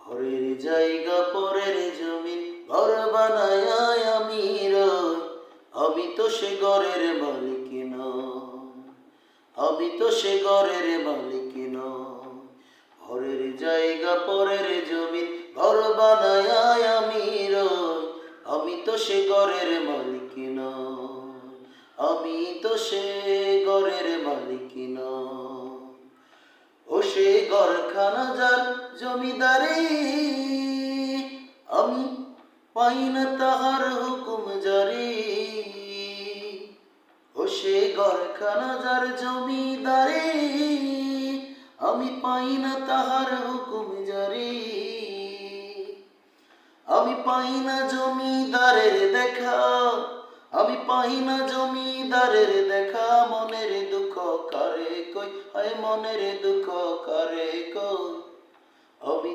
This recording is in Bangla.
ঘরের জায়গা পরের জমিন ঘর বানায় আমি রই, আমি তো সে ঘরের মালিক নই, আমি তো সে ঘরের মালিক নই। ঘরের জায়গা পরের জমিন ঘর বানায় আমি রই, আমি তো সে ঘরের মালিক নই, আমি তো সে ঘরের মালিক নই। ও সে ঘরখানা যার জমিদারি, আমি পাই না তাহার হুকুম জারি। ও সে ঘরখানা যার জমিদারি, আমি পাই না তাহার হুকুম জারি। আমি পাই না জমিদারের দেখা, আমি পাই না জমিদারের দেখা। মনের দুঃখ কারে কই, হায় মনের দুঃখ কারে কই। আমি